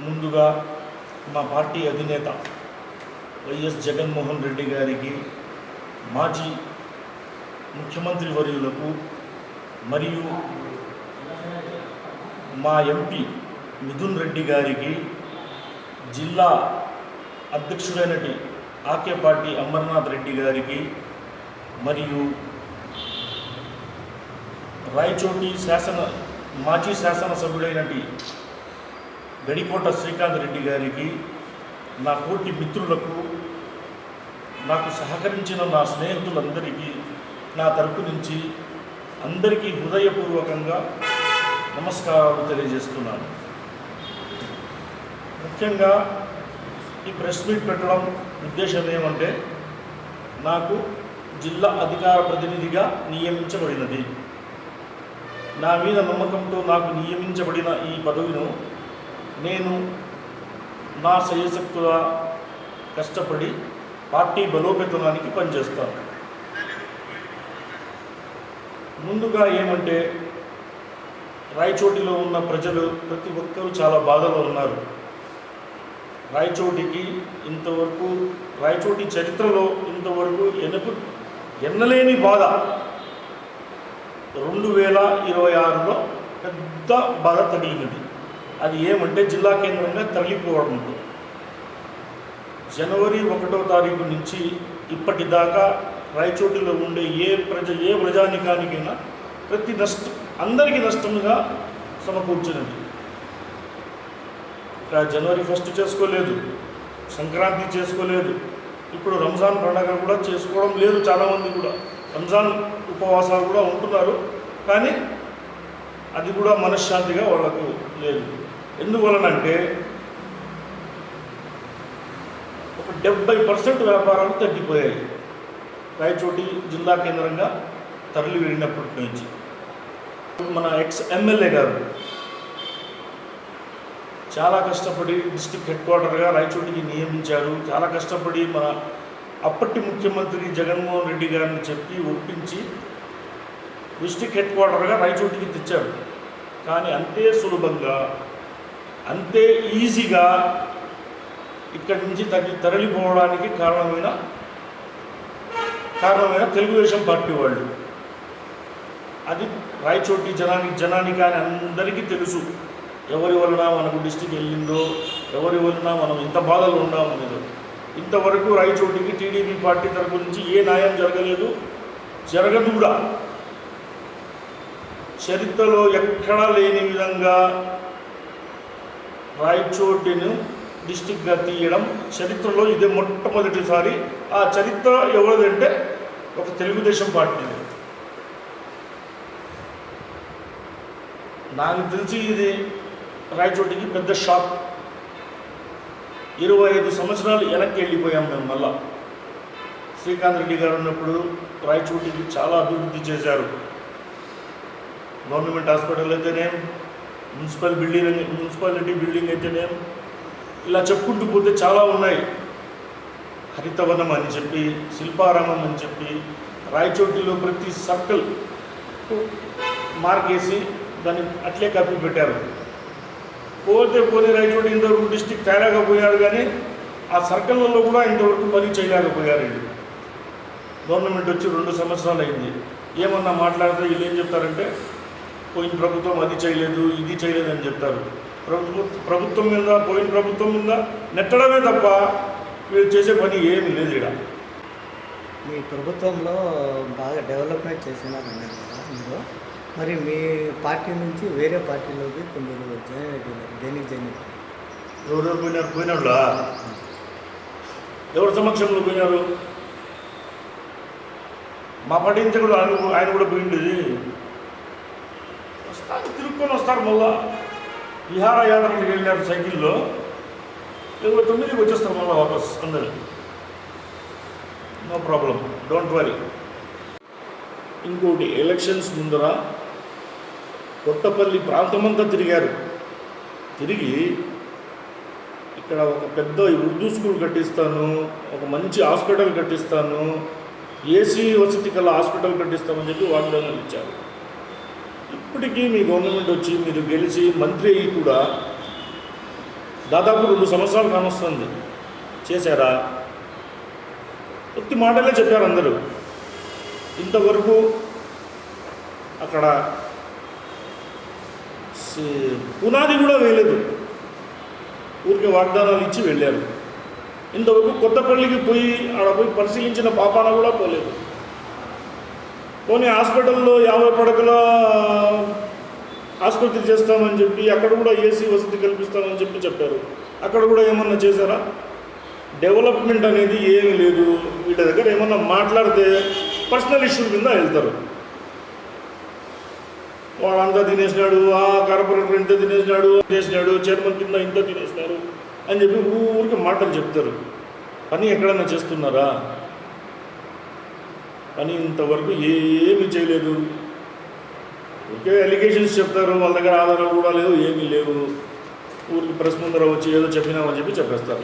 ముందుగా మా పార్టీ అధినేత వైఎస్ జగన్మోహన్ రెడ్డి గారికి, మాజీ ముఖ్యమంత్రి వర్యులకు మరియు మా ఎంపీ మిథున్ రెడ్డి గారికి, జిల్లా అధ్యక్షుడైనటి ఆకేపాటి అమర్నాథ్ రెడ్డి గారికి మరియు రాయచోటి మాజీ శాసనసభ్యుడైనటి గడికోట శ్రీకాంత్ రెడ్డి గారికి, నా తోటి మిత్రులకు, నాకు సహకరించిన నా స్నేహితులందరికీ నా తరపు నుంచి అందరికీ హృదయపూర్వకంగా నమస్కారాలు తెలియజేస్తున్నాను. ముఖ్యంగా ఈ ప్రెస్ మీట్ పెట్టడం ఉద్దేశం ఏమంటే, నాకు జిల్లా అధికార ప్రతినిధిగా నియమించబడినది. నా మీద నమ్మకంతో నాకు నియమించబడిన ఈ పదవిను నేను నా శయశక్తులా కష్టపడి పార్టీ బలోపేతానికి పనిచేస్తాను. ముందుగా ఏమంటే, రాయచోటిలో ఉన్న ప్రజలు ప్రతి ఒక్కరూ చాలా బాధలో ఉన్నారు. రాయచోటికి ఇంతవరకు, రాయచోటి చరిత్రలో ఇంతవరకు ఎన్నలేని బాధ 2026లో పెద్ద బాధ తగిలింది. అది ఏమంటే, జిల్లా కేంద్రంగా తరలిపోవడంతో జనవరి 1వ తారీఖు నుంచి ఇప్పటిదాకా రాయచోటిలో ఉండే ఏ ప్రజానికానికైనా అందరికీ నష్టంగా సమకూర్చినది. ఇక జనవరి 1 చేసుకోలేదు, సంక్రాంతి చేసుకోలేదు, ఇప్పుడు రంజాన్ పండుగ కూడా చేసుకోవడం లేదు. చాలామంది కూడా రంజాన్ ఉపవాసాలు కూడా ఉంటున్నారు, కానీ అది కూడా మనశ్శాంతిగా వాళ్ళకు లేదు. ఎందువలనంటే, ఒక 70% వ్యాపారాలు తగ్గిపోయాయి రాయచోటి జిల్లా కేంద్రంగా తరలి వెళ్ళినప్పటి నుంచి. మన ఎమ్మెల్యే గారు చాలా కష్టపడి డిస్ట్రిక్ట్ హెడ్ క్వార్టర్గా రాయచోటికి నియమించారు. చాలా కష్టపడి మన అప్పటి ముఖ్యమంత్రి జగన్మోహన్ రెడ్డి గారిని చెప్పి ఒప్పించి డిస్ట్రిక్ట్ హెడ్ క్వార్టర్గా రాయచోటికి తెచ్చారు. కానీ అంతే సులభంగా, అంతే ఈజీగా ఇక్కడి నుంచి తరలిపోవడానికి కారణమైన తెలుగుదేశం పార్టీ వాళ్ళు. అది రాయచోటి జనానికి అని అందరికీ తెలుసు. ఎవరి వలన మనకు డిస్ట్రిక్ట్ వెళ్ళిందో, ఎవరి వలన మనం ఇంత బాధలు ఉన్నామనేది. ఇంతవరకు రాయచోటికి టీడీపీ పార్టీ తరపు నుంచి ఏ న్యాయం జరగలేదు, జరగదు కూడా. చరిత్రలో ఎక్కడా లేని విధంగా రాయచోటిని డిస్ట్రిక్ట్గా తీయడం చరిత్రలో ఇదే మొట్టమొదటిసారి. ఆ చరిత్ర ఎవరిదంటే ఒక తెలుగుదేశం పార్టీ. నాకు తెలిసి ఇది రాయచోటికి పెద్ద షాక్. 25 సంవత్సరాలు వెనక్కి వెళ్ళిపోయాం మేము. మళ్ళా శ్రీకాంత్ రెడ్డి గారు ఉన్నప్పుడు రాయచోటికి చాలా అభివృద్ధి చేశారు. గవర్నమెంట్ హాస్పిటల్ అయితేనేం, మున్సిపాలిటీ బిల్డింగ్ అయితేనేం, ఇలా చెప్పుకుంటూ పోతే చాలా ఉన్నాయి. హరితవనం అని చెప్పి, శిల్పారామం అని చెప్పి, రాయచోటిలో ప్రతి సర్కిల్ మార్కేసి దాన్ని అట్లే కప్పి పెట్టారు. పోనీ రాయచోటి ఇంతవరకు డిస్ట్రిక్ట్ తేలేకపోయారు, కానీ ఆ సర్కిళ్ళలో కూడా ఇంతవరకు పని చేయలేకపోయారు. గవర్నమెంట్ వచ్చి 2 సంవత్సరాలు అయింది. ఏమన్నా మాట్లాడితే వీళ్ళు ఏం చెప్తారంటే, పోయిన ప్రభుత్వం అది చేయలేదు, ఇది చేయలేదు అని చెప్తారు. పోయిన ప్రభుత్వం మీద నెట్టడమే తప్ప వీళ్ళు చేసే పని ఏమీ లేదు. ఇక్కడ మీ ప్రభుత్వంలో బాగా డెవలప్మెంట్ చేసినారన్నారు కదా మీరు. మరి మీ పార్టీ నుంచి వేరే పార్టీలోకి కొందరు జాయిన్ అయిపోయినారు. దేనికి జాయిన్ అయిపోయారు? ఎవరెవరు పోయినాళ్ళ ఎవరి సమక్షంలో పోయినారు? మా పార్టీ నుంచి కూడా ఆయన కూడా పోయిండేది. తిరుక్కొని వస్తారు. మళ్ళా విహారయాత్రలకు వెళ్ళారు సైకిల్లో. 29కి వచ్చేస్తారు మళ్ళీ వాపస్ అందరు. No problem, don't worry. ఇంకోటి, ఎలక్షన్స్ ముందర కొత్తపల్లి ప్రాంతమంతా తిరిగారు. తిరిగి ఇక్కడ ఒక పెద్ద ఉర్దూ స్కూల్ కట్టిస్తాను, ఒక మంచి హాస్పిటల్ కట్టిస్తాను, ఏసీ వసతి కల హాస్పిటల్ కట్టిస్తామని చెప్పి వాగ్దానాలు ఇచ్చారు. ఇప్పటికీ మీ గవర్నమెంట్ వచ్చి మీరు గెలిచి మంత్రి అయ్యి కూడా దాదాపు 2 సంవత్సరాలు కానొస్తుంది. చేశారా? కొద్ది మాటలే చెప్పారు అందరూ. ఇంతవరకు అక్కడ పునాది కూడా వేయలేదు. ఊరికే వాగ్దానాలు ఇచ్చి వెళ్ళారు. ఇంతవరకు కొత్తపల్లికి పోయి ఆడ పోయి పరిశీలించిన పాపాన కూడా పోలేదు. పోనీ హాస్పిటల్లో 50 పడకల ఆసుపత్రి చేస్తామని చెప్పి అక్కడ కూడా ఏసీ వసతి కల్పిస్తామని చెప్పి చెప్పారు. అక్కడ కూడా ఏమన్నా చేశారా? డెవలప్మెంట్ అనేది ఏమీ లేదు. వీళ్ళ దగ్గర ఏమన్నా మాట్లాడితే పర్సనల్ ఇష్యూ కింద వెళ్తారు. వాడంతా తినేసినాడు, ఆ కార్పొరేటర్ ఇంత తినేసినాడు, చైర్మన్ కింద ఇంత తినేసినారు అని చెప్పి ఊరికి మాటలు చెప్తారు. పని ఎక్కడన్నా చేస్తున్నారా? పని ఇంతవరకు ఏమీ చేయలేదు. ఊరికే అలిగేషన్స్ చెప్తారు. వాళ్ళ దగ్గర ఆధారాలు కూడా లేవు, ఏమీ లేవు. ఊరికి ప్రెస్ ముందర వచ్చి ఏదో చెప్పినామని చెప్పి చెప్పేస్తారు.